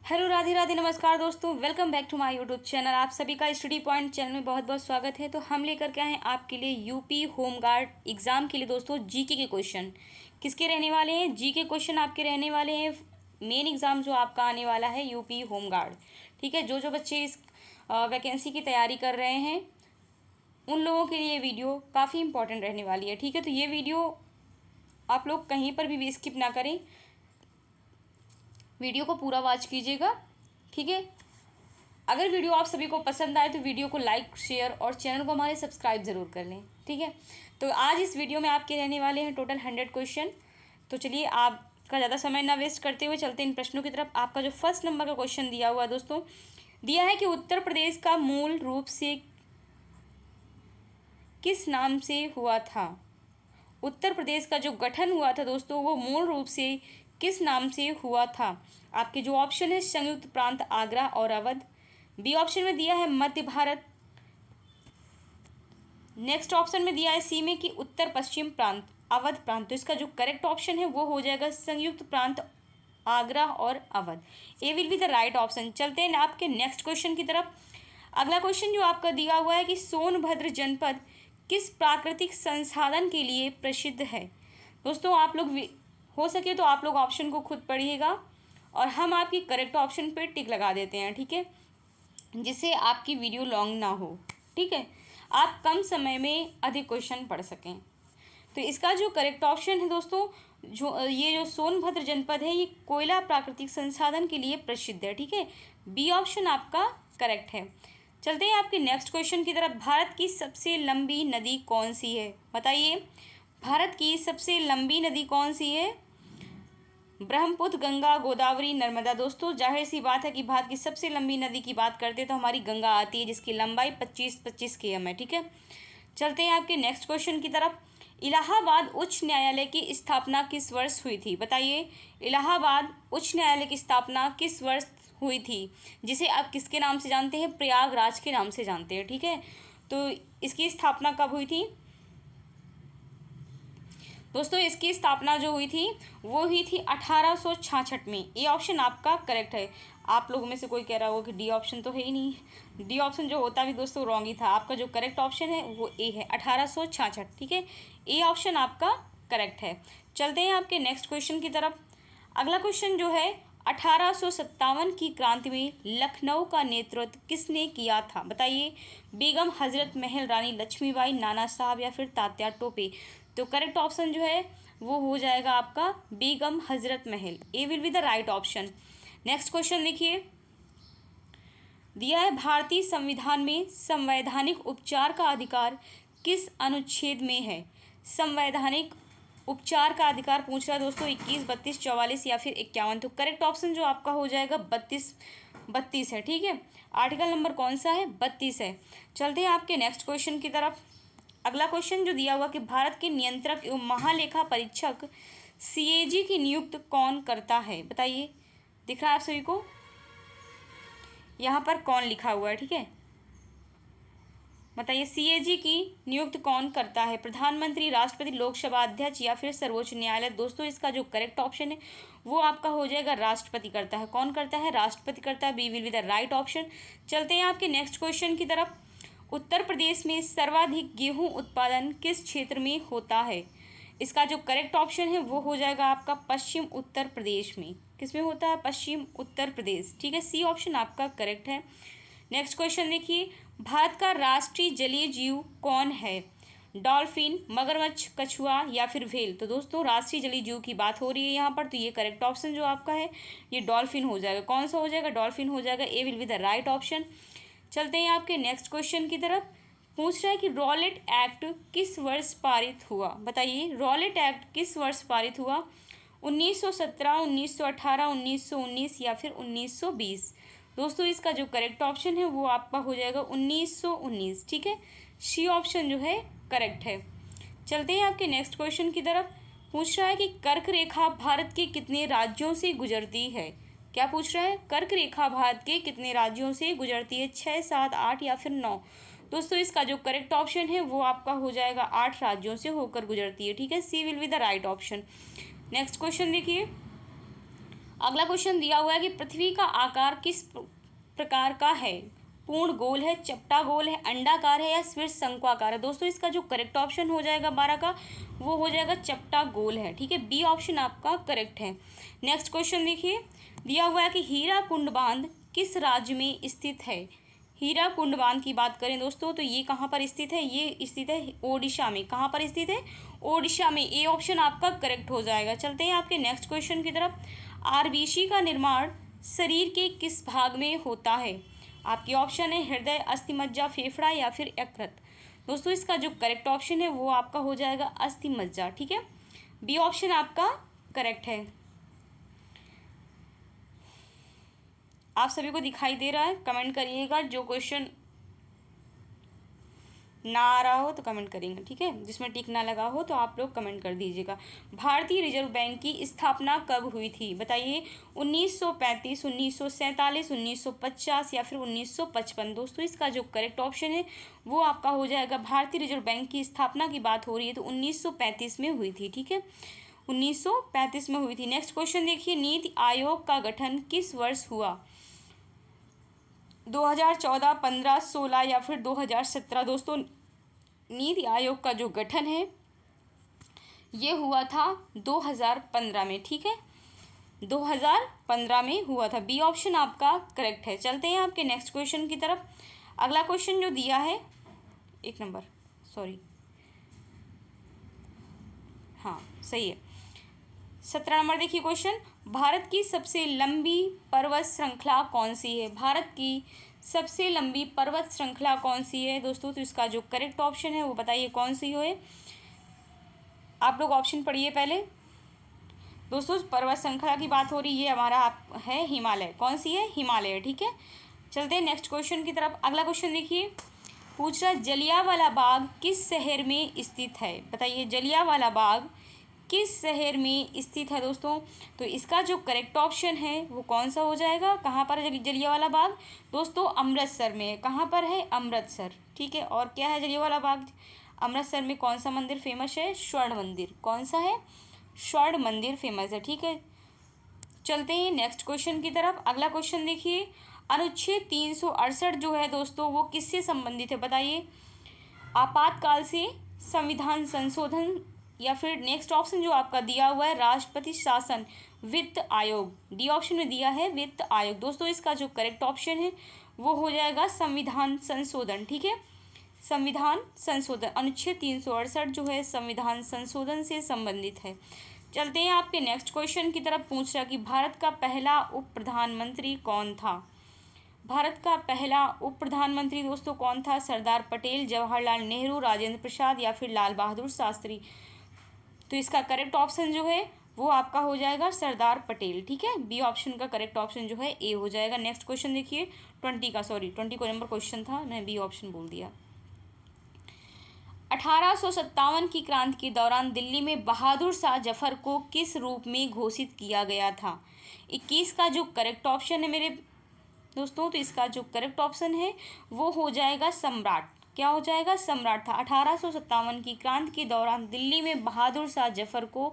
Hello, Radhe Radhe, नमस्कार दोस्तों। Welcome back to my YouTube channel. आप सभी का स्टडी पॉइंट चैनल में बहुत बहुत स्वागत है। तो हम लेकर के आए हैं आपके लिए यूपी होमगार्ड एग्ज़ाम के लिए दोस्तों जीके के क्वेश्चन। किसके रहने वाले हैं? जीके क्वेश्चन आपके रहने वाले हैं। मेन एग्ज़ाम जो आपका आने वाला है यूपी होमगार्ड, ठीक है। जो जो बच्चे इस वैकेंसी की तैयारी कर रहे हैं उन लोगों के लिए ये वीडियो काफ़ी इंपॉर्टेंट रहने वाली है, ठीक है। तो ये वीडियो आप लोग कहीं पर भी स्किप ना करें, वीडियो को पूरा वॉच कीजिएगा, ठीक है। अगर वीडियो आप सभी को पसंद आए तो वीडियो को लाइक, शेयर और चैनल को हमारे सब्सक्राइब ज़रूर कर लें, ठीक है। तो आज इस वीडियो में आपके रहने वाले हैं टोटल 100 क्वेश्चन। तो चलिए आपका ज़्यादा समय ना वेस्ट करते हुए चलते इन प्रश्नों की तरफ। आपका जो फर्स्ट नंबर का क्वेश्चन दिया हुआ है दोस्तों, दिया है कि उत्तर प्रदेश का मूल रूप से किस नाम से हुआ था। उत्तर प्रदेश का जो गठन हुआ था दोस्तों वो मूल रूप से किस नाम से हुआ था। आपके जो ऑप्शन है संयुक्त प्रांत आगरा और अवध। बी ऑप्शन में दिया है मध्य भारत। नेक्स्ट ऑप्शन में दिया है सी में कि उत्तर पश्चिम प्रांत अवध प्रांत। तो इसका जो करेक्ट ऑप्शन है वो हो जाएगा संयुक्त प्रांत आगरा और Awadh. A will be the right option. चलते हैं आपके नेक्स्ट क्वेश्चन की तरफ। अगला क्वेश्चन जो आपका दिया हुआ है कि सोनभद्र जनपद किस प्राकृतिक संसाधन के लिए प्रसिद्ध है। दोस्तों आप लोग हो सके तो आप लोग ऑप्शन को खुद पढ़िएगा और हम आपकी करेक्ट ऑप्शन पे टिक लगा देते हैं, ठीक है, जिससे आपकी वीडियो लॉन्ग ना हो, ठीक है, आप कम समय में अधिक क्वेश्चन पढ़ सकें। तो इसका जो करेक्ट ऑप्शन है दोस्तों, जो सोनभद्र जनपद है ये कोयला प्राकृतिक संसाधन के लिए प्रसिद्ध है, ठीक है। बी ऑप्शन आपका करेक्ट है। चलते हैं आपके नेक्स्ट क्वेश्चन की तरफ। भारत की सबसे लंबी नदी कौन सी है, बताइए। भारत की सबसे लंबी नदी कौन सी है? ब्रह्मपुत्र, गंगा, गोदावरी, नर्मदा। दोस्तों जाहिर सी बात है कि भारत की सबसे लंबी नदी की बात करते हैं तो हमारी गंगा आती है, जिसकी लंबाई 25 km है, ठीक है। चलते हैं आपके नेक्स्ट क्वेश्चन की तरफ। इलाहाबाद उच्च न्यायालय की स्थापना किस वर्ष हुई थी, बताइए। इलाहाबाद उच्च न्यायालय की स्थापना किस वर्ष हुई थी, जिसे आप किसके नाम से जानते हैं? प्रयागराज के नाम से जानते हैं, ठीक है। तो इसकी स्थापना कब हुई थी दोस्तों? इसकी स्थापना जो हुई थी वो हुई थी 1866 में। ए ऑप्शन आपका करेक्ट है। आप लोगों में से कोई कह रहा होगा कि डी ऑप्शन तो है ही नहीं। डी ऑप्शन जो होता भी दोस्तों रॉन्ग ही था। आपका जो करेक्ट ऑप्शन है वो ए है, 1866, ठीक है। ए ऑप्शन आपका करेक्ट है। चलते हैं आपके नेक्स्ट क्वेश्चन की तरफ। अगला क्वेश्चन जो है 1857 की क्रांति में लखनऊ का नेतृत्व किसने किया था, बताइए। बेगम हजरत महल, रानी लक्ष्मीबाई, नाना साहब या फिर तात्या टोपे। तो करेक्ट ऑप्शन जो है वो हो जाएगा आपका Begum Hazrat Mahal. A will be the right option. Next question देखिए, दिया है भारतीय संविधान में संवैधानिक उपचार का अधिकार किस अनुच्छेद में है। संवैधानिक उपचार का अधिकार पूछ रहा है दोस्तों 21, 32, 44 या फिर 51। तो करेक्ट ऑप्शन जो आपका हो जाएगा 32 है, ठीक है। आर्टिकल नंबर कौन सा है? 32 है। चलते हैं आपके नेक्स्ट क्वेश्चन की तरफ। अगला क्वेश्चन जो दिया हुआ कि भारत के नियंत्रक एवं महालेखा परीक्षक सीएजी की नियुक्त कौन करता है, बताइए। दिख रहा है आप सभी को यहाँ पर कौन लिखा हुआ है, ठीक है। बताइए सीएजी की नियुक्त कौन करता है? प्रधानमंत्री, राष्ट्रपति, लोकसभा अध्यक्ष या फिर सर्वोच्च न्यायालय। दोस्तों इसका जो करेक्ट ऑप्शन है वो आपका हो जाएगा राष्ट्रपति करता है। कौन करता है? राष्ट्रपति करता है। B will be the right option. चलते हैं आपके नेक्स्ट क्वेश्चन की तरफ। उत्तर प्रदेश में सर्वाधिक गेहूं उत्पादन किस क्षेत्र में होता है? इसका जो करेक्ट ऑप्शन है वो हो जाएगा आपका पश्चिम उत्तर प्रदेश में। किस में होता है? पश्चिम उत्तर प्रदेश, ठीक है। सी ऑप्शन आपका करेक्ट है। नेक्स्ट क्वेश्चन देखिए, भारत का राष्ट्रीय जलीय जीव कौन है? डॉल्फिन, मगरमच्छ, कछुआ या फिर व्हेल। तो दोस्तों राष्ट्रीय जलीय जीव की बात हो रही है यहाँ पर, तो ये करेक्ट ऑप्शन जो आपका है ये डॉल्फिन हो जाएगा। कौन सा हो जाएगा? डॉल्फिन हो जाएगा। A will be the right option. चलते हैं आपके नेक्स्ट क्वेश्चन की तरफ। पूछ रहा है कि रॉलेट एक्ट किस वर्ष पारित हुआ, बताइए। रॉलेट एक्ट किस वर्ष पारित हुआ? 1917, 1918, 1919 या फिर 1920। दोस्तों इसका जो करेक्ट ऑप्शन है वो आपका हो जाएगा 1919, ठीक है। सी ऑप्शन जो है करेक्ट है। चलते हैं आपके नेक्स्ट क्वेश्चन की तरफ। पूछ रहा है कि कर्क रेखा भारत के कितने राज्यों से गुजरती है? क्या पूछ रहा है? कर्क रेखा भारत के कितने राज्यों से गुजरती है? 6, 7, 8 या फिर 9। दोस्तों इसका जो करेक्ट ऑप्शन है वो आपका हो जाएगा 8 राज्यों से होकर गुजरती है, ठीक है। C will be the right option. Next question देखिए, अगला क्वेश्चन दिया हुआ है कि पृथ्वी का आकार किस प्रकार का है, पूर्ण गोल है, चपटा गोल है, अंडाकार है या फिर शंक्वाकार है। दोस्तों इसका जो करेक्ट ऑप्शन हो जाएगा 12 का वो हो जाएगा चपटा गोल है, ठीक है, बी ऑप्शन आपका करेक्ट है। नेक्स्ट क्वेश्चन देखिए, दिया हुआ है कि हीराकुंड बांध किस राज्य में स्थित है। हीराकुंड बांध की बात करें दोस्तों तो ये कहाँ पर स्थित है, ये स्थित है ओडिशा में। कहाँ पर स्थित है, ओडिशा में, ए ऑप्शन आपका करेक्ट हो जाएगा। चलते हैं आपके नेक्स्ट क्वेश्चन की तरफ। आरबीसी का निर्माण शरीर के किस भाग में होता है। आपके ऑप्शन है हृदय, अस्थिमज्जा, फेफड़ा या फिर यकृत। दोस्तों इसका जो करेक्ट ऑप्शन है वो आपका हो जाएगा अस्थिमज्जा, ठीक है, बी ऑप्शन आपका करेक्ट है। आप सभी को दिखाई दे रहा है, कमेंट करिएगा। जो क्वेश्चन ना आ रहा हो तो कमेंट करेंगे, ठीक है, जिसमें टिक ना लगा हो तो आप लोग कमेंट कर दीजिएगा। भारतीय रिजर्व बैंक की स्थापना कब हुई थी, बताइए। 1935, 1947, 1950 या फिर 1955। दोस्तों इसका जो करेक्ट ऑप्शन है वो आपका हो जाएगा, भारतीय रिजर्व बैंक की स्थापना की बात हो रही है तो 1935 में हुई थी, ठीक है, 1935 में हुई थी। नेक्स्ट क्वेश्चन देखिए, नीति आयोग का गठन किस वर्ष हुआ। 2014, 15, 16 या फिर 2017। दोस्तों नीति आयोग का जो गठन है ये हुआ था 2015 में, ठीक है, 2015 में हुआ था, बी ऑप्शन आपका करेक्ट है। चलते हैं आपके नेक्स्ट क्वेश्चन की तरफ। अगला क्वेश्चन जो दिया है 1 नंबर, सॉरी, हाँ सही है, 17 नंबर देखिए क्वेश्चन, भारत की सबसे लंबी पर्वत श्रृंखला कौन सी है। भारत की सबसे लंबी पर्वत श्रृंखला कौन सी है दोस्तों, तो इसका जो करेक्ट ऑप्शन है वो बताइए कौन सी है। आप लोग ऑप्शन पढ़िए पहले। दोस्तों पर्वत श्रृंखला की बात हो रही है, हमारा है हिमालय। कौन सी है, हिमालय, ठीक है। चलते हैं नेक्स्ट क्वेश्चन की तरफ। अगला क्वेश्चन देखिए, पूछ रहा जलियांवाला बाग किस शहर में स्थित है, बताइए। जलियांवाला बाग किस शहर में स्थित है दोस्तों, तो इसका जो करेक्ट ऑप्शन है वो कौन सा हो जाएगा। कहाँ पर है जलियांवाला बाग, दोस्तों अमृतसर में है। कहाँ पर है, अमृतसर, ठीक है। और क्या है जलियांवाला बाग, अमृतसर में कौन सा मंदिर फेमस है, स्वर्ण मंदिर। कौन सा है, स्वर्ण मंदिर फेमस है, ठीक है। चलते हैं नेक्स्ट क्वेश्चन की तरफ। अगला क्वेश्चन देखिए, अनुच्छेद 368 जो है दोस्तों वो किससे संबंधित है, बताइए। आपातकाल से, संविधान संशोधन या फिर नेक्स्ट ऑप्शन जो आपका दिया हुआ है राष्ट्रपति शासन, वित्त आयोग। डी ऑप्शन में दिया है वित्त आयोग। दोस्तों इसका जो करेक्ट ऑप्शन है वो हो जाएगा संविधान संशोधन, ठीक है, संविधान संशोधन। अनुच्छेद 368 जो है संविधान संशोधन से संबंधित है। चलते हैं आपके नेक्स्ट क्वेश्चन की तरफ। पूछ रहा कि भारत का पहला उप प्रधानमंत्री कौन था। भारत का पहला उप प्रधानमंत्री दोस्तों कौन था, सरदार पटेल, जवाहरलाल नेहरू, राजेंद्र प्रसाद या फिर लाल बहादुर शास्त्री। तो इसका करेक्ट ऑप्शन जो है वो आपका हो जाएगा सरदार पटेल, ठीक है, बी ऑप्शन का करेक्ट ऑप्शन जो है ए हो जाएगा। नेक्स्ट क्वेश्चन देखिए 20 का, सॉरी 20 को नंबर क्वेश्चन था, मैं बी ऑप्शन बोल दिया। 1857 की क्रांति के दौरान दिल्ली में बहादुर शाह जफर को किस रूप में घोषित किया गया था। 21 का जो करेक्ट ऑप्शन है मेरे दोस्तों, तो इसका जो करेक्ट ऑप्शन है वो हो जाएगा सम्राट। क्या हो जाएगा, सम्राट था। 1857 की क्रांति के दौरान दिल्ली में बहादुर शाह जफर को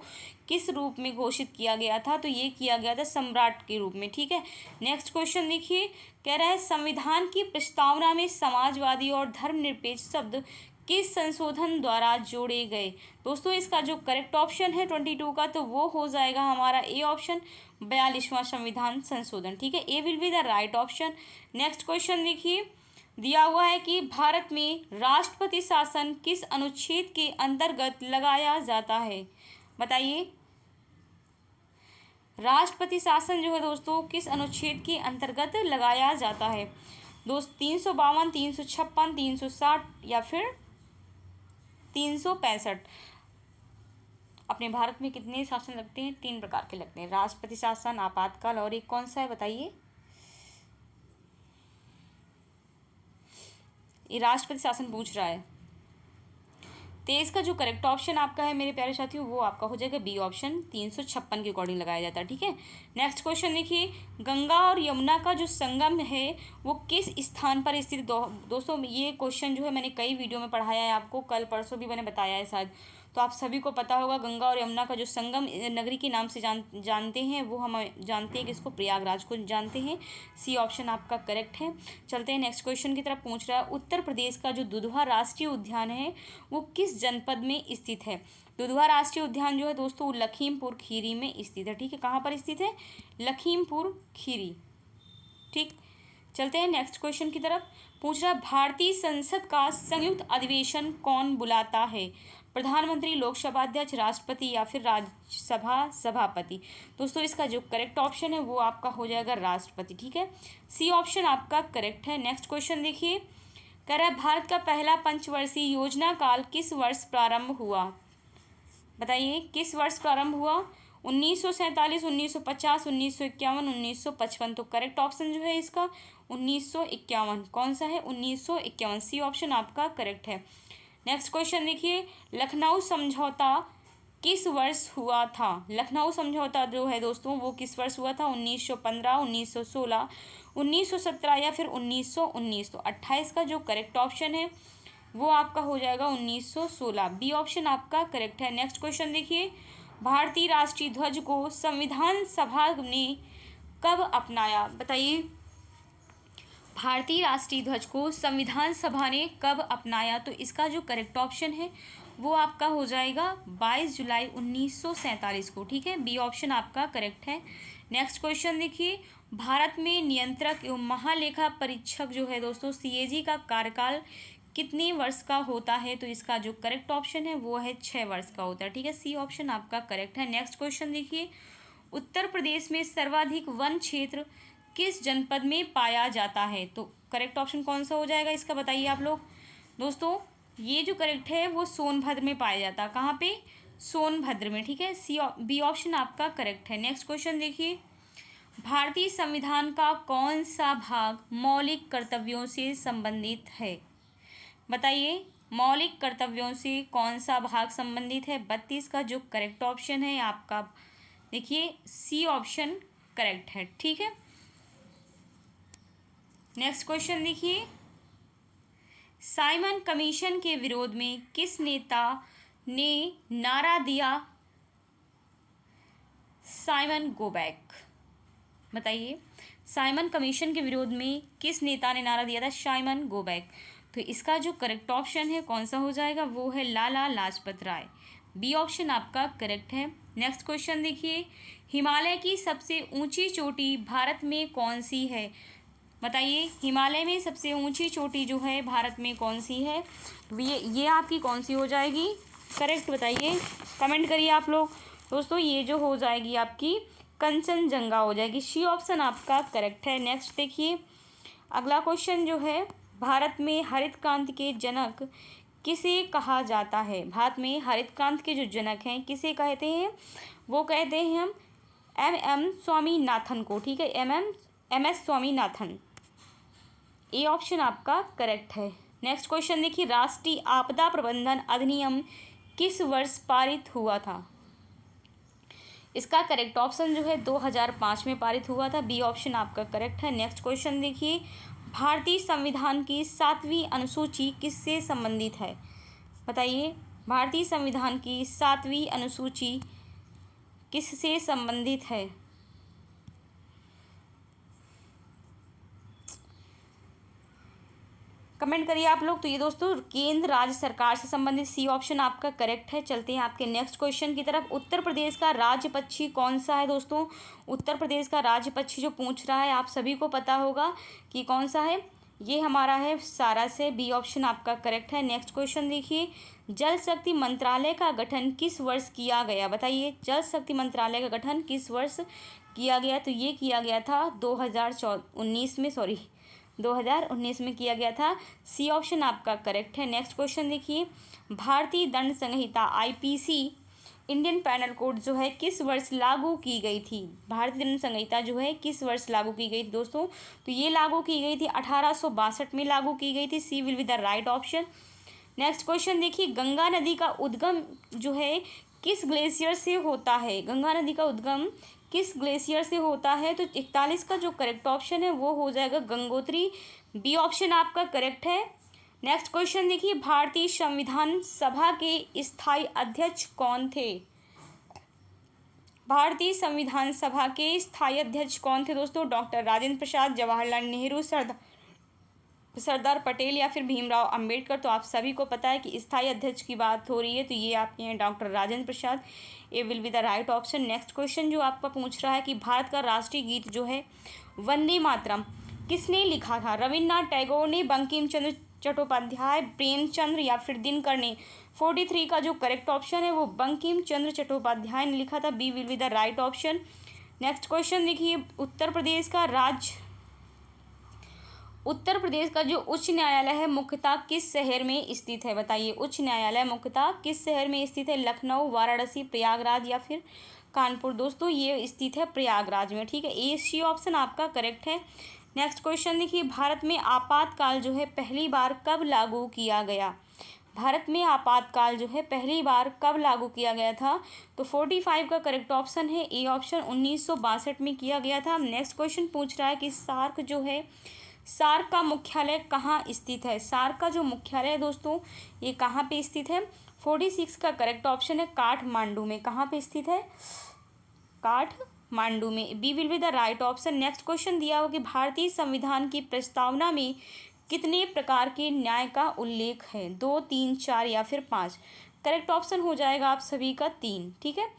किस रूप में घोषित किया गया था, तो ये किया गया था सम्राट के रूप में, ठीक है। नेक्स्ट क्वेश्चन देखिए, कह रहा है संविधान की प्रस्तावना में समाजवादी और धर्मनिरपेक्ष शब्द किस संशोधन द्वारा जोड़े गए। दोस्तों इसका जो करेक्ट ऑप्शन है 22 का तो वो हो जाएगा हमारा ए ऑप्शन, 42वां संविधान संशोधन, ठीक है, A will be the right option. Next question देखिए, दिया हुआ है कि भारत में राष्ट्रपति शासन किस अनुच्छेद के अंतर्गत लगाया जाता है, बताइए। राष्ट्रपति शासन जो है दोस्तों किस अनुच्छेद के अंतर्गत लगाया जाता है। 352, 356, 360 या फिर 365। अपने भारत में कितने शासन लगते हैं, 3 प्रकार के लगते हैं, राष्ट्रपति शासन, आपातकाल और एक कौन सा है बताइए। ये राष्ट्रपति शासन पूछ रहा है। 23 का जो करेक्ट ऑप्शन आपका है मेरे प्यारे साथियों वो आपका हो जाएगा बी ऑप्शन, 356 के अकॉर्डिंग लगाया जाता है, ठीक है। नेक्स्ट क्वेश्चन देखिए, गंगा और यमुना का जो संगम है वो किस स्थान पर स्थित। दोस्तों ये क्वेश्चन जो है मैंने कई वीडियो में पढ़ाया है आपको, कल परसों भी मैंने बताया है शायद। तो आप सभी को पता होगा गंगा और यमुना का जो संगम नगरी के नाम से जानते हैं, वो हम जानते हैं कि इसको प्रयागराज को जानते हैं। सी ऑप्शन आपका करेक्ट है। चलते हैं नेक्स्ट क्वेश्चन की तरफ। पूछ रहा है उत्तर प्रदेश का जो दुधवा राष्ट्रीय उद्यान है वो किस जनपद में स्थित है। दुधवा राष्ट्रीय उद्यान जो है दोस्तों वो लखीमपुर खीरी में स्थित है। ठीक है, कहाँ पर स्थित है? लखीमपुर खीरी। ठीक, चलते हैं नेक्स्ट क्वेश्चन की तरफ। पूछ रहा है भारतीय संसद का संयुक्त अधिवेशन कौन बुलाता है। प्रधानमंत्री, लोकसभा अध्यक्ष, राष्ट्रपति या फिर राज्यसभा सभापति। दोस्तों इसका जो करेक्ट ऑप्शन है वो आपका हो जाएगा राष्ट्रपति। ठीक है, सी ऑप्शन आपका करेक्ट है। नेक्स्ट क्वेश्चन देखिए, कह रहा है भारत का पहला पंचवर्षीय योजना काल किस वर्ष प्रारंभ हुआ। बताइए किस वर्ष प्रारंभ हुआ। 1947, 1950, 1951, 1955। तो करेक्ट ऑप्शन जो है इसका 1951। कौन सा है? 1951। सी ऑप्शन आपका करेक्ट है। नेक्स्ट क्वेश्चन देखिए, लखनऊ समझौता किस वर्ष हुआ था। लखनऊ समझौता जो है दोस्तों वो किस वर्ष हुआ था। 1915, 1916, 1917 या फिर 1919। तो 28 का जो करेक्ट ऑप्शन है वो आपका हो जाएगा 1916। बी ऑप्शन आपका करेक्ट है। नेक्स्ट क्वेश्चन देखिए, भारतीय राष्ट्रीय ध्वज को संविधान सभा ने कब अपनाया। बताइए भारतीय राष्ट्रीय ध्वज को संविधान सभा ने कब अपनाया। तो इसका जो करेक्ट ऑप्शन है वो आपका हो जाएगा 22 जुलाई 1947 को। ठीक है, बी ऑप्शन आपका करेक्ट है। नेक्स्ट क्वेश्चन देखिए, भारत में नियंत्रक एवं महालेखा परीक्षक जो है दोस्तों सीएजी का कार्यकाल कितने वर्ष का होता है। तो इसका जो करेक्ट ऑप्शन है वो है 6 वर्ष का होता है। ठीक है, सी ऑप्शन आपका करेक्ट है। नेक्स्ट क्वेश्चन देखिए, उत्तर प्रदेश में सर्वाधिक वन क्षेत्र किस जनपद में पाया जाता है। तो करेक्ट ऑप्शन कौन सा हो जाएगा इसका बताइए आप लोग। दोस्तों ये जो करेक्ट है वो सोनभद्र में पाया जाता है। कहाँ पे? सोनभद्र में। ठीक है, सी बी ऑप्शन आपका करेक्ट है। नेक्स्ट क्वेश्चन देखिए, भारतीय संविधान का कौन सा भाग मौलिक कर्तव्यों से संबंधित है। बताइए मौलिक कर्तव्यों से कौन सा भाग संबंधित है। 32 का जो करेक्ट ऑप्शन है आपका देखिए सी ऑप्शन करेक्ट है। ठीक है, नेक्स्ट क्वेश्चन देखिए, साइमन कमीशन के विरोध में किस नेता ने नारा दिया साइमन गो बैक। बताइए साइमन कमीशन के विरोध में किस नेता ने नारा दिया था साइमन गो बैक। तो इसका जो करेक्ट ऑप्शन है कौन सा हो जाएगा वो है लाला लाजपत राय। बी ऑप्शन आपका करेक्ट है। नेक्स्ट क्वेश्चन देखिए, हिमालय की सबसे ऊंची चोटी भारत में कौन सी है। बताइए हिमालय में सबसे ऊंची चोटी जो है भारत में कौन सी है। ये आपकी कौन सी हो जाएगी करेक्ट, बताइए कमेंट करिए आप लोग। दोस्तों ये जो हो जाएगी आपकी कंचनजंगा हो जाएगी। सी ऑप्शन आपका करेक्ट है। नेक्स्ट देखिए, अगला क्वेश्चन जो है, भारत में हरित क्रांति के जनक किसे कहा जाता है। भारत में हरित क्रांति के जो जनक हैं किसे कहते हैं, वो कहते हैं हम एम स्वामीनाथन को। ठीक है, M S Swaminathan. A option आपका करेक्ट है। नेक्स्ट क्वेश्चन देखिए, राष्ट्रीय आपदा प्रबंधन अधिनियम किस वर्ष पारित हुआ था। इसका करेक्ट ऑप्शन जो है 2005 में पारित हुआ था। बी ऑप्शन आपका करेक्ट है। नेक्स्ट क्वेश्चन देखिए, भारतीय संविधान की 7वीं अनुसूची किससे संबंधित है। बताइए भारतीय संविधान की 7वीं अनुसूची किससे संबंधित है। कमेंट करिए आप लोग। तो ये दोस्तों केंद्र राज्य सरकार से संबंधित। सी ऑप्शन आपका करेक्ट है। चलते हैं आपके नेक्स्ट क्वेश्चन की तरफ। उत्तर प्रदेश का राज्य पक्षी कौन सा है। दोस्तों उत्तर प्रदेश का राज्य पक्षी जो पूछ रहा है आप सभी को पता होगा कि कौन सा है। ये हमारा है सारस है। बी ऑप्शन आपका करेक्ट है। नेक्स्ट क्वेश्चन देखिए, जल शक्ति मंत्रालय का गठन किस वर्ष किया गया। बताइए जल शक्ति मंत्रालय का गठन किस वर्ष किया गया। तो ये किया गया था 2019 में किया गया था। सी ऑप्शन आपका करेक्ट है। नेक्स्ट क्वेश्चन देखिए, भारतीय दंड संहिता आईपीसी इंडियन पैनल कोड जो है किस वर्ष लागू की गई थी। भारतीय दंड संहिता जो है किस वर्ष लागू की गई थी दोस्तों। तो ये लागू की गई थी 1862 में लागू की गई थी। C will be the right option. Next question देखिए, गंगा नदी का उद्गम जो है किस ग्लेशियर से होता है। गंगा नदी का उद्गम किस ग्लेशियर से होता है। तो 41 का जो करेक्ट ऑप्शन है वो हो जाएगा गंगोत्री। बी ऑप्शन आपका करेक्ट है। नेक्स्ट क्वेश्चन देखिए, भारतीय संविधान सभा के स्थायी अध्यक्ष कौन थे? भारतीय संविधान सभा के स्थायी अध्यक्ष कौन थे दोस्तों? डॉक्टर राजेंद्र प्रसाद, जवाहरलाल नेहरू, सरदार पटेल या फिर भीमराव अंबेडकर। तो आप सभी को पता है कि स्थायी अध्यक्ष की बात हो रही है, तो ये आपके हैं doctor Rajendra Prasad. A will be the right option. Next question जो आपका पूछ रहा है कि भारत का राष्ट्रीय गीत जो है वंदे मातरम किसने लिखा था? रविन्द्रनाथ टैगोर ने, बंकिम चंद्र चट्टोपाध्याय, प्रेमचंद्र या फिर दिनकर ने। 43 का जो करेक्ट ऑप्शन है वो बंकिम चंद्र चट्टोपाध्याय ने लिखा था। B will be the right option. Next question देखिए, उत्तर प्रदेश का जो उच्च न्यायालय है मुख्यतः किस शहर में स्थित है? बताइए, उच्च न्यायालय मुख्यतः किस शहर में स्थित है? लखनऊ, वाराणसी, प्रयागराज या फिर कानपुर। दोस्तों ये स्थित है प्रयागराज में, ठीक है। ए सी ऑप्शन आपका करेक्ट है। नेक्स्ट क्वेश्चन देखिए, भारत में आपातकाल जो है पहली बार कब लागू किया गया? भारत में आपातकाल जो है पहली बार कब लागू किया गया था? तो 45 का करेक्ट ऑप्शन है ए ऑप्शन, 1962 में किया गया था। नेक्स्ट क्वेश्चन पूछ रहा है कि सार्क का मुख्यालय कहाँ स्थित है? सार्क का जो मुख्यालय है दोस्तों ये कहाँ पे स्थित है? 46 का करेक्ट ऑप्शन है काठमांडू में। कहाँ पे स्थित है? काठमांडू में। B will be the right option. Next question दिया हो कि भारतीय संविधान की प्रस्तावना में कितने प्रकार के न्याय का उल्लेख है? 2, 3, 4 या फिर 5। करेक्ट ऑप्शन हो जाएगा आप सभी का 3, ठीक है।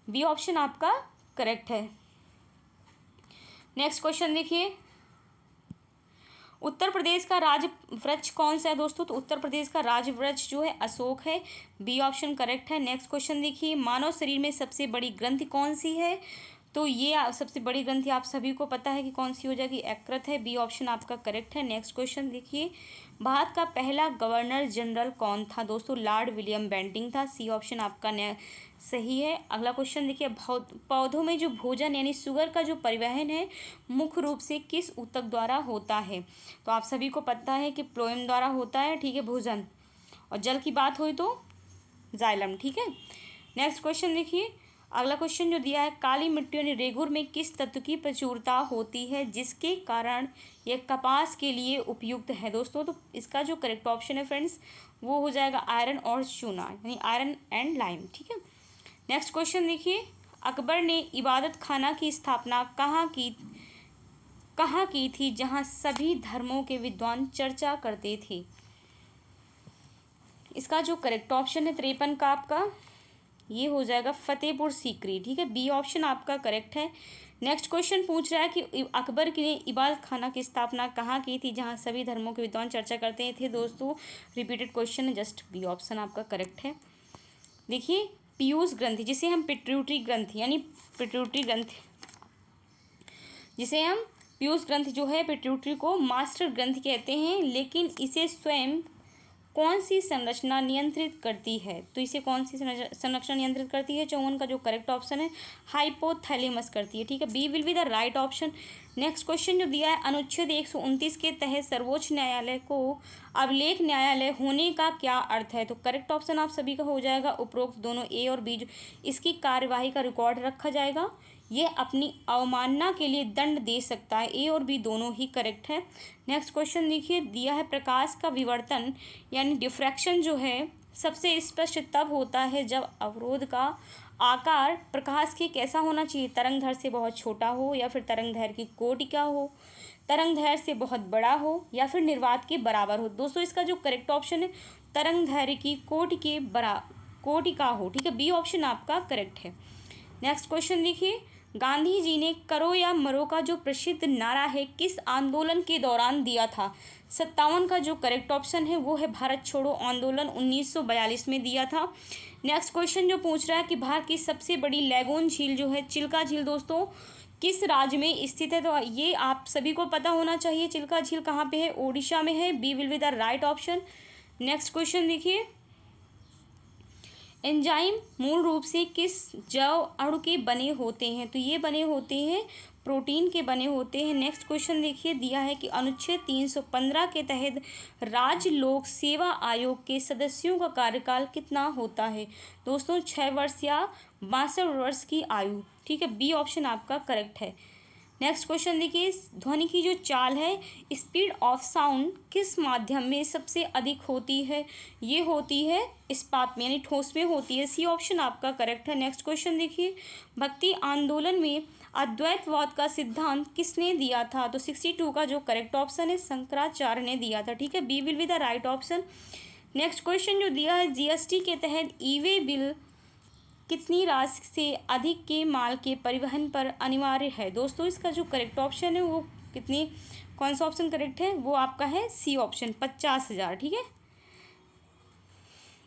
बी ऑप्शन आपका करेक्ट है। नेक्स्ट क्वेश्चन देखिए, उत्तर प्रदेश का राज वृक्ष कौन सा है दोस्तों? तो उत्तर प्रदेश का राज वृक्ष जो है अशोक है। बी ऑप्शन करेक्ट है। नेक्स्ट क्वेश्चन देखिए, मानव शरीर में सबसे बड़ी ग्रंथि कौन सी है? तो ये सबसे बड़ी ग्रंथि आप सभी को पता है कि कौन सी हो जाएगी? यकृत है। बी ऑप्शन आपका करेक्ट है। नेक्स्ट क्वेश्चन देखिए, भारत का पहला गवर्नर जनरल कौन था दोस्तों? लॉर्ड विलियम बेंटिंग था। सी ऑप्शन आपका सही है। अगला क्वेश्चन देखिए, पौधों में जो भोजन यानी शुगर का जो परिवहन है मुख्य रूप से किस ऊतक द्वारा होता है? तो आप सभी को पता है कि फ्लोएम द्वारा होता है, ठीक है, भोजन। और जल की बात हुई तो जाइलम, ठीक है। नेक्स्ट क्वेश्चन देखिए, अगला क्वेश्चन जो दिया है, काली मिट्टी यानी रेगुर में किस तत्व की प्रचुरता होती है जिसके कारण यह कपास के लिए उपयुक्त है दोस्तों? तो इसका जो करेक्ट ऑप्शन है फ्रेंड्स वो हो जाएगा आयरन और चूना, यानी आयरन एंड लाइम, ठीक है। नेक्स्ट क्वेश्चन देखिए, अकबर ने इबादत खाना की स्थापना कहाँ की थी जहाँ सभी धर्मों के विद्वान चर्चा करते थे? इसका जो करेक्ट ऑप्शन है 53 का आपका ये हो जाएगा फतेहपुर सीकरी, ठीक है। बी ऑप्शन आपका करेक्ट है। नेक्स्ट क्वेश्चन पूछ रहा है कि अकबर ने इबादत खाना की स्थापना कहाँ की थी जहाँ सभी धर्मों के विद्वान चर्चा करते थे? दोस्तों रिपीटेड क्वेश्चन है, जस्ट बी ऑप्शन आपका करेक्ट है। देखिए, पीयूष ग्रंथि जिसे हम पिट्यूटरी ग्रंथि यानी पिट्यूटरी ग्रंथि जिसे हम पीयूष ग्रंथि जो है पिट्यूटरी को मास्टर ग्रंथि कहते हैं, लेकिन इसे स्वयं कौन सी संरचना नियंत्रित करती है? तो इसे कौन सी संरचना नियंत्रित करती है? 54 का जो करेक्ट ऑप्शन है हाइपोथैलेमस करती है, ठीक है। B will be the right option. Next question जो दिया है, अनुच्छेद 129 के तहत सर्वोच्च न्यायालय को अभिलेख न्यायालय होने का क्या अर्थ है? तो करेक्ट ऑप्शन आप सभी का हो जाएगा उपरोक्त दोनों ए और बी। इसकी कार्यवाही का रिकॉर्ड रखा जाएगा, यह अपनी अवमानना के लिए दंड दे सकता है। ए और बी दोनों ही करेक्ट है। नेक्स्ट क्वेश्चन देखिए, दिया है प्रकाश का विवर्तन यानी डिफ्रैक्शन जो है सबसे स्पष्ट तब होता है जब अवरोध का आकार प्रकाश के कैसा होना चाहिए? तरंगदैर्घ्य से बहुत छोटा हो या फिर तरंगदैर्घ्य की कोटि का हो, तरंगदैर्घ्य से बहुत बड़ा हो या फिर निर्वात के बराबर हो। दोस्तों इसका जो करेक्ट ऑप्शन है तरंगदैर्घ्य की कोटि का हो, ठीक है। बी ऑप्शन आपका करेक्ट है। नेक्स्ट क्वेश्चन देखिए, गांधी जी ने करो या मरो का जो प्रसिद्ध नारा है किस आंदोलन के दौरान दिया था? 57 का जो करेक्ट ऑप्शन है वो है भारत छोड़ो आंदोलन 1942 में दिया था। नेक्स्ट क्वेश्चन जो पूछ रहा है कि भारत की सबसे बड़ी लैगून झील जो है चिल्का झील दोस्तों किस राज्य में स्थित है? तो ये आप सभी को पता होना चाहिए चिल्का झील कहाँ पे है? ओडिशा में है। B will be the right option. Next question देखिए, एंजाइम मूल रूप से किस जैव अणु के बने होते हैं? तो ये बने होते हैं प्रोटीन के बने होते हैं। नेक्स्ट क्वेश्चन देखिए, दिया है कि अनुच्छेद 315 के तहत राज्य लोक सेवा आयोग के सदस्यों का कार्यकाल कितना होता है? दोस्तों 6 वर्ष या 62 वर्ष की आयु, ठीक है। बी ऑप्शन आपका करेक्ट है। नेक्स्ट क्वेश्चन देखिए, ध्वनि की जो चाल है, स्पीड ऑफ साउंड किस माध्यम में सबसे अधिक होती है? ये होती है इस्पात में, यानी ठोस में होती है। सी ऑप्शन आपका करेक्ट है। नेक्स्ट क्वेश्चन देखिए, भक्ति आंदोलन में अद्वैतवाद का सिद्धांत किसने दिया था? तो 62 का जो करेक्ट ऑप्शन है शंकराचार्य ने दिया था। ठीक है, B will be the right option. Next question जो दिया है, जीएसटी के तहत ई वे बिल कितनी राशि से अधिक के माल के परिवहन पर अनिवार्य है? दोस्तों इसका जो करेक्ट ऑप्शन है वो कितनी, कौन सा ऑप्शन करेक्ट है? वो आपका है सी ऑप्शन, 50,000। ठीक है,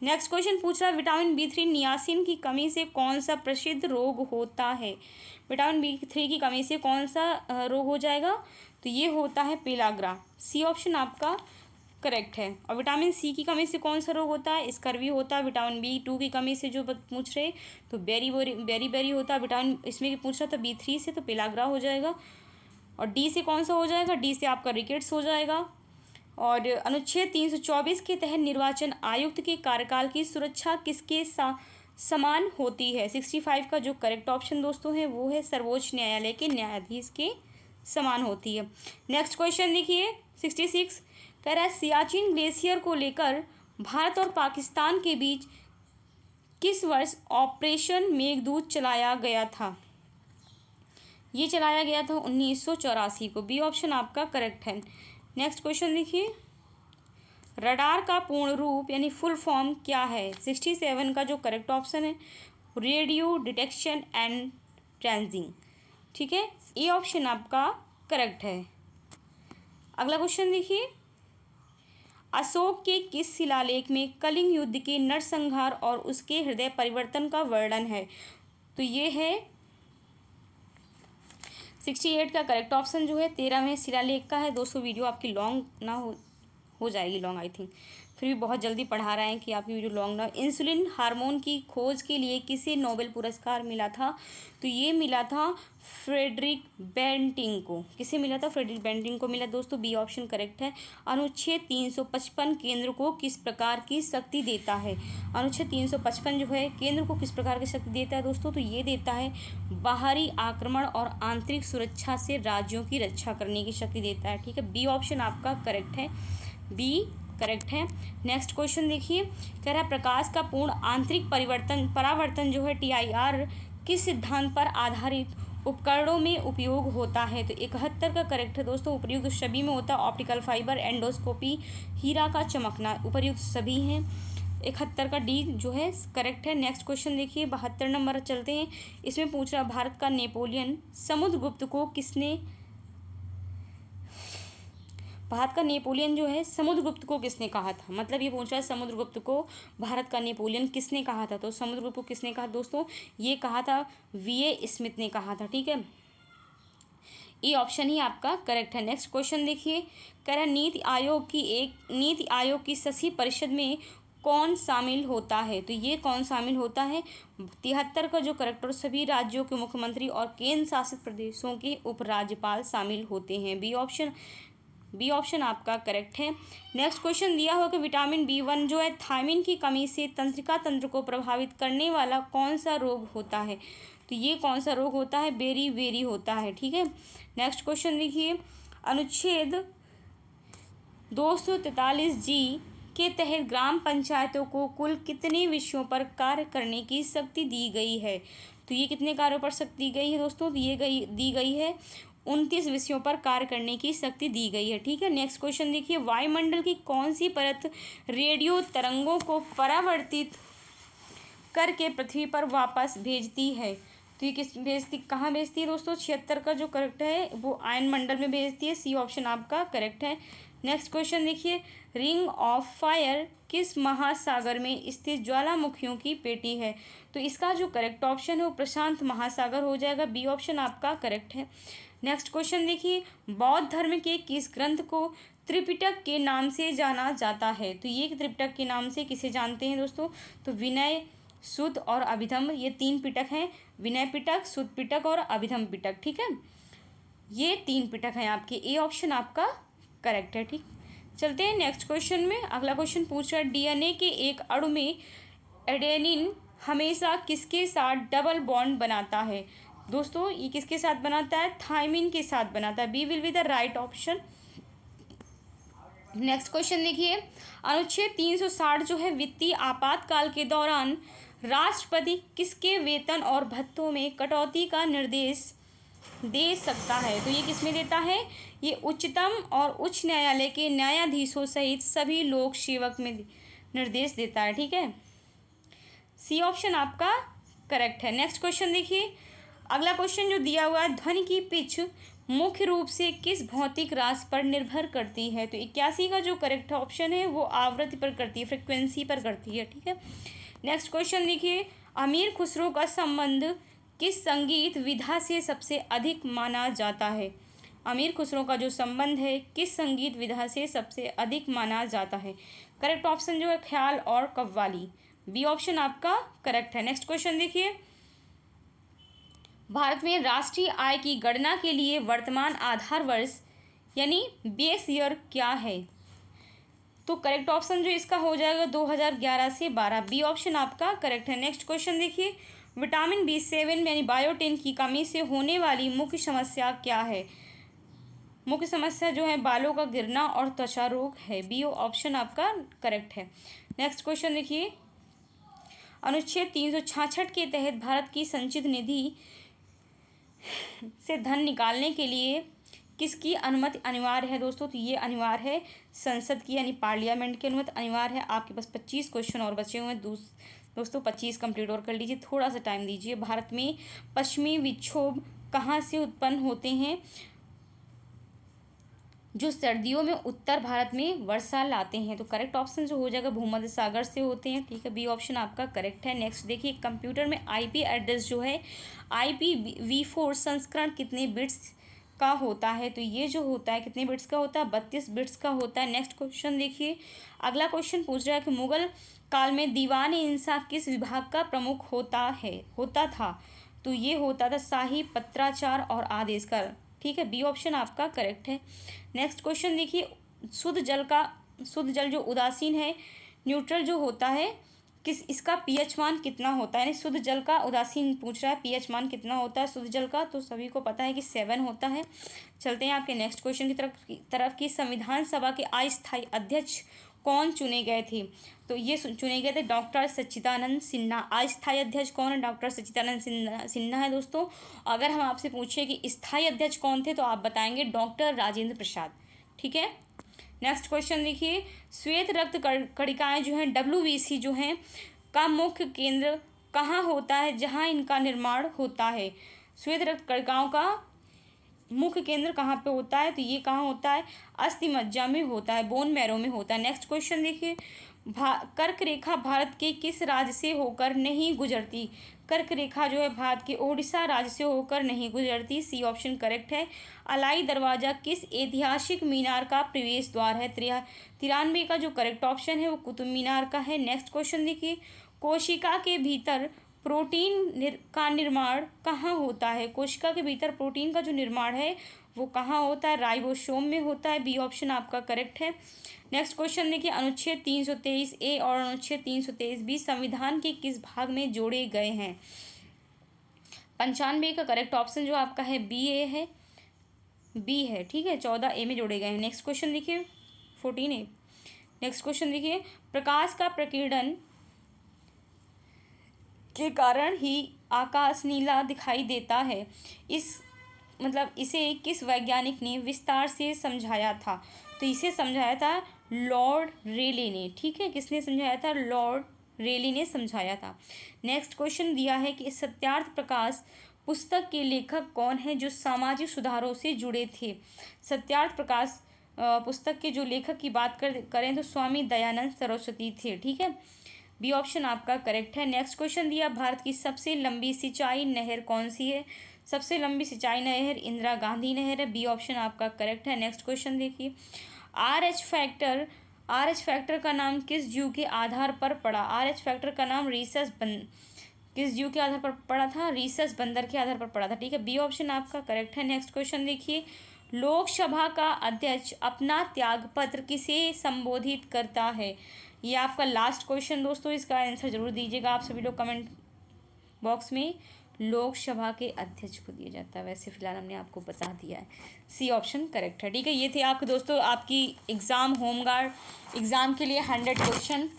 नेक्स्ट क्वेश्चन पूछ रहा है, विटामिन B3 नियासिन की कमी से कौन सा प्रसिद्ध रोग होता है? विटामिन B3 की कमी से कौन सा रोग हो जाएगा? तो ये होता है पेलाग्रा। सी ऑप्शन आपका करेक्ट है। और विटामिन सी की कमी से कौन सा रोग होता है? स्कर्वी होता है। विटामिन B2 की कमी से जो पूछ रहे तो बेरी होता है। विटामिन इसमें पूछ रहा था B3 से, तो पेलाग्रा हो जाएगा। और डी से कौन सा हो जाएगा? डी से आपका रिकेट्स हो जाएगा। और अनुच्छेद 324 के तहत निर्वाचन आयुक्त के कार्यकाल की सुरक्षा किसके समान होती है? 65 का जो करेक्ट ऑप्शन दोस्तों है वो है सर्वोच्च न्यायालय के न्यायाधीश के समान होती है। नेक्स्ट क्वेश्चन देखिए, 66 कह रहा है, सियाचिन ग्लेशियर को लेकर भारत और पाकिस्तान के बीच किस वर्ष ऑपरेशन मेघदूत चलाया गया था? ये चलाया गया था 1984 को। बी ऑप्शन आपका करेक्ट है। नेक्स्ट क्वेश्चन देखिए, रडार का पूर्ण रूप यानी फुल फॉर्म क्या है? 67 का जो करेक्ट ऑप्शन है रेडियो डिटेक्शन एंड ट्रेंजिंग। ठीक है, ए ऑप्शन आपका करेक्ट है। अगला क्वेश्चन देखिए, अशोक के किस शिलालेख में कलिंग युद्ध के नरसंहार और उसके हृदय परिवर्तन का वर्णन है? तो ये है 68 का करेक्ट ऑप्शन जो है 13वें शिलालेख का है। दोस्तों वीडियो आपकी लॉन्ग ना हो जाएगी लॉन्ग, आई थिंक, फिर भी बहुत जल्दी पढ़ा रहे हैं कि आपकी वीडियो लॉन्ग ना। इंसुलिन हार्मोन की खोज के लिए किसे नोबेल पुरस्कार मिला था? तो ये मिला था फ्रेडरिक बेंटिंग को। किसे मिला था? फ्रेडरिक बेंटिंग को मिला। दोस्तों बी ऑप्शन करेक्ट है। अनुच्छेद 355 केंद्र को किस प्रकार की शक्ति देता है? अनुच्छेद 355 जो है केंद्र को किस प्रकार की शक्ति देता है दोस्तों? तो ये देता है बाहरी आक्रमण और आंतरिक सुरक्षा से राज्यों की रक्षा करने की शक्ति देता है। ठीक है, बी ऑप्शन आपका करेक्ट है। बी करेक्ट है। नेक्स्ट क्वेश्चन देखिए, कह रहा है प्रकाश का पूर्ण आंतरिक परावर्तन जो है TIR किस सिद्धांत पर आधारित उपकरणों में उपयोग होता है? तो 71 का करेक्ट है दोस्तों। उपयुक्त सभी में होता है ऑप्टिकल फाइबर, एंडोस्कोपी, हीरा का चमकना, उपयुक्त सभी हैं। 71 का डी जो है करेक्ट है। नेक्स्ट क्वेश्चन देखिए, 72 नंबर चलते हैं। इसमें पूछ रहा भारत का नेपोलियन समुद्रगुप्त को किसने, भारत का नेपोलियन जो है समुद्रगुप्त को किसने कहा था? मतलब ये पूछ रहा है समुद्रगुप्त को भारत का नेपोलियन किसने कहा था? तो समुद्रगुप्त को किसने कहा दोस्तों? ये कहा था VA स्मिथ ने कहा था। ठीक है, ये ऑप्शन ही आपका करेक्ट है। नेक्स्ट क्वेश्चन देखिए, कह रहा है नीति आयोग की शशि परिषद में कौन शामिल होता है? तो ये कौन शामिल होता है? 73 का जो करेक्ट, और सभी राज्यों के मुख्यमंत्री और केंद्र शासित प्रदेशों के उपराज्यपाल शामिल होते हैं। बी ऑप्शन आपका करेक्ट है। नेक्स्ट क्वेश्चन दिया हुआ कि विटामिन B1 जो है थायमिन की कमी से तंत्रिका तंत्र को प्रभावित करने वाला कौन सा रोग होता है? तो ये कौन सा रोग होता है? बेरी होता है। ठीक है, नेक्स्ट क्वेश्चन देखिए, अनुच्छेद 243G के तहत ग्राम पंचायतों को कुल कितने विषयों पर कार्य करने की शक्ति दी गई है? तो ये कितने कार्यों पर शक्ति दी गई है दोस्तों? तो ये दी गई है 29 विषयों पर कार्य करने की शक्ति दी गई है। ठीक है, नेक्स्ट क्वेश्चन देखिए, वायुमंडल की कौन सी परत रेडियो तरंगों को परावर्तित करके पृथ्वी पर वापस भेजती है? तो ये कहाँ भेजती है दोस्तों? 76 का जो करेक्ट है वो आयन मंडल में भेजती है। सी ऑप्शन आपका करेक्ट है। नेक्स्ट क्वेश्चन देखिए, रिंग ऑफ फायर किस महासागर में स्थित ज्वालामुखियों की पेटी है? तो इसका जो करेक्ट ऑप्शन है वो प्रशांत महासागर हो जाएगा। बी ऑप्शन आपका करेक्ट है। नेक्स्ट क्वेश्चन देखिए, बौद्ध धर्म के किस ग्रंथ को त्रिपिटक के नाम से जाना जाता है? तो ये त्रिपिटक के नाम से किसे जानते हैं दोस्तों? तो विनय, सुत्त और अभिधम्म, ये 3 पिटक हैं। विनय पिटक, सुत्त पिटक और अभिधम्म पिटक। ठीक है, ये 3 पिटक हैं आपके। ए ऑप्शन आपका करेक्ट है। ठीक, चलते हैं नेक्स्ट क्वेश्चन में। अगला क्वेश्चन पूछ रहा है DNA के एक अणु में एडेनिन हमेशा किसके साथ डबल बॉन्ड बनाता है? दोस्तों ये किसके साथ बनाता है, थायमिन के साथ बनाता है। B will be the right option. Next question देखिए, अनुच्छेद 360 जो है वित्तीय आपातकाल के दौरान राष्ट्रपति किसके वेतन और भत्तों में कटौती का निर्देश दे सकता है। तो ये किसमें देता है, ये उच्चतम और उच्च न्यायालय के न्यायाधीशों सहित सभी लोक सेवक में निर्देश देता है। ठीक है, सी ऑप्शन आपका करेक्ट है। नेक्स्ट क्वेश्चन देखिए, अगला क्वेश्चन जो दिया हुआ है, ध्वनि की पिच मुख्य रूप से किस भौतिक राशि पर निर्भर करती है। तो 81 का जो करेक्ट ऑप्शन है वो आवृत्ति पर करती है, फ्रिक्वेंसी पर करती है। ठीक है, नेक्स्ट क्वेश्चन देखिए, अमीर खुसरो का संबंध किस संगीत विधा से सबसे अधिक माना जाता है। अमीर खुसरो का जो संबंध है किस संगीत विधा से सबसे अधिक माना जाता है। करेक्ट ऑप्शन जो है ख्याल और कव्वाली, बी ऑप्शन आपका करेक्ट है। नेक्स्ट क्वेश्चन देखिए, भारत में राष्ट्रीय आय की गणना के लिए वर्तमान आधार वर्ष यानी बेस ईयर क्या है। तो करेक्ट ऑप्शन जो इसका हो जाएगा 2011 से 12, बी ऑप्शन आपका करेक्ट है। नेक्स्ट क्वेश्चन देखिए, विटामिन B7 यानी बायोटिन की कमी से होने वाली मुख्य समस्या क्या है। मुख्य समस्या जो है बालों का गिरना और त्वचा रोग है, बी ऑप्शन आपका करेक्ट है। नेक्स्ट क्वेश्चन देखिए, अनुच्छेद 366 के तहत भारत की संचित निधि से धन निकालने के लिए किसकी अनुमति अनिवार्य है। दोस्तों तो ये अनिवार्य है संसद की यानी पार्लियामेंट की अनुमति अनिवार्य है। आपके पास 25 क्वेश्चन और बचे हुए हैं दोस्तों 25 कंप्लीट और कर लीजिए, थोड़ा सा टाइम दीजिए। भारत में पश्चिमी विक्षोभ कहाँ से उत्पन्न होते हैं, जो सर्दियों में उत्तर भारत में वर्षा लाते हैं। तो करेक्ट ऑप्शन जो हो जाएगा भूमध्य सागर से होते हैं। ठीक है, बी ऑप्शन आपका करेक्ट है। नेक्स्ट देखिए, कंप्यूटर में आईपी एड्रेस जो है IPv4 संस्करण कितने बिट्स का होता है। तो ये जो होता है कितने बिट्स का होता है, 32 बिट्स का होता है। नेक्स्ट क्वेश्चन देखिए, अगला क्वेश्चन पूछ रहा है कि मुगल काल में दीवान इंसाफ किस विभाग का प्रमुख होता था। तो ये होता था शाही पत्राचार और आदेशकर। ठीक है, बी ऑप्शन आपका करेक्ट है। नेक्स्ट क्वेश्चन देखिए, शुद्ध जल जो उदासीन है न्यूट्रल जो होता है इसका पीएच मान कितना होता है। यानी शुद्ध जल का उदासीन पूछ रहा है पीएच मान कितना होता है शुद्ध जल का, तो सभी को पता है कि 7 होता है। चलते हैं आपके नेक्स्ट क्वेश्चन की तरफ की संविधान सभा के अस्थायी अध्यक्ष कौन चुने गए थे। तो ये चुने गए थे डॉक्टर सच्चिदानंद सिन्हा। अस्थायी अध्यक्ष कौन है, डॉक्टर सच्चिदानंद सिन्हा है दोस्तों। अगर हम आपसे पूछे कि स्थायी अध्यक्ष कौन थे तो आप बताएंगे डॉक्टर राजेंद्र प्रसाद। ठीक है, नेक्स्ट क्वेश्चन देखिए, श्वेत रक्त कणिकाएं जो हैं WBC जो हैं का मुख्य केंद्र कहाँ होता है जहाँ इनका निर्माण होता है। श्वेत रक्त कणिकाओं का मुख्य केंद्र कहाँ पे होता है, तो ये कहाँ होता है, अस्थि मज्जा में होता है, बोन मैरो में होता है। नेक्स्ट क्वेश्चन देखिए, कर्क रेखा भारत के किस राज्य से होकर नहीं गुजरती। कर्क रेखा जो है भारत के ओडिशा राज्य से होकर नहीं गुजरती, सी ऑप्शन करेक्ट है। अलाई दरवाजा किस ऐतिहासिक मीनार का प्रवेश द्वार है। 93 का जो करेक्ट ऑप्शन है वो कुतुब मीनार का है। नेक्स्ट क्वेश्चन देखिए, कोशिका के भीतर प्रोटीन का निर्माण कहाँ होता है। कोशिका के भीतर प्रोटीन का जो निर्माण है वो कहाँ होता है, राइबोसोम में होता है, बी ऑप्शन आपका करेक्ट है। नेक्स्ट क्वेश्चन देखिए, अनुच्छेद 323A और अनुच्छेद 323B संविधान के किस भाग में जोड़े गए हैं। 95 का करेक्ट ऑप्शन जो आपका है बी है। ठीक है, 14A में जोड़े गए हैं। नेक्स्ट क्वेश्चन देखिए 14A। नेक्स्ट क्वेश्चन देखिए, प्रकाश का प्रकीर्णन के कारण ही आकाश नीला दिखाई देता है, इसे किस वैज्ञानिक ने विस्तार से समझाया था। तो इसे समझाया था लॉर्ड रेले ने। ठीक है, किसने समझाया था, लॉर्ड रेले ने समझाया था। नेक्स्ट क्वेश्चन दिया है कि सत्यार्थ प्रकाश पुस्तक के लेखक कौन है जो सामाजिक सुधारों से जुड़े थे। सत्यार्थ प्रकाश पुस्तक के जो लेखक की बात करें तो स्वामी दयानंद सरस्वती थे। ठीक है, बी ऑप्शन आपका करेक्ट है। नेक्स्ट क्वेश्चन दिया, भारत की सबसे लंबी सिंचाई नहर कौन सी है। सबसे लंबी सिंचाई नहर इंदिरा गांधी नहर है, बी ऑप्शन आपका करेक्ट है। नेक्स्ट क्वेश्चन देखिए, RH फैक्टर का नाम किस जीव के आधार पर पड़ा। RH फैक्टर का नाम किस जीव के आधार पर पड़ा था, रीसस बंदर के आधार पर पड़ा था। ठीक है, बी ऑप्शन आपका करेक्ट है। नेक्स्ट क्वेश्चन देखिए, लोकसभा का अध्यक्ष अपना त्यागपत्र किसे संबोधित करता है। ये आपका लास्ट क्वेश्चन दोस्तों, इसका आंसर जरूर दीजिएगा आप सभी लोग कमेंट बॉक्स में। लोकसभा के अध्यक्ष को दिया जाता है। वैसे फिलहाल हमने आपको बता दिया है, सी ऑप्शन करेक्ट है। ठीक है, ये थे आपके दोस्तों आपकी एग्ज़ाम होमगार्ड एग्ज़ाम के लिए 100 क्वेश्चन,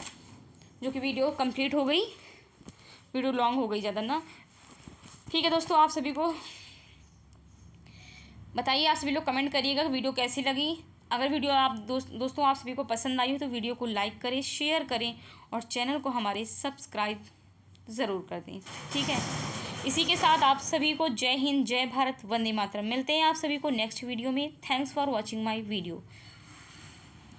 जो कि वीडियो कंप्लीट हो गई, वीडियो लॉन्ग हो गई ज़्यादा ना। ठीक है दोस्तों, आप सभी को बताइए, आप सभी लोग कमेंट करिएगा वीडियो कैसी लगी। अगर वीडियो आप दोस्तों आप सभी को पसंद आई हो तो वीडियो को लाइक करें, शेयर करें और चैनल को हमारे सब्सक्राइब ज़रूर कर दें। ठीक है, इसी के साथ आप सभी को जय हिंद, जय भारत, वंदे मातरम। मिलते हैं आप सभी को नेक्स्ट वीडियो में। Thanks for watching my video.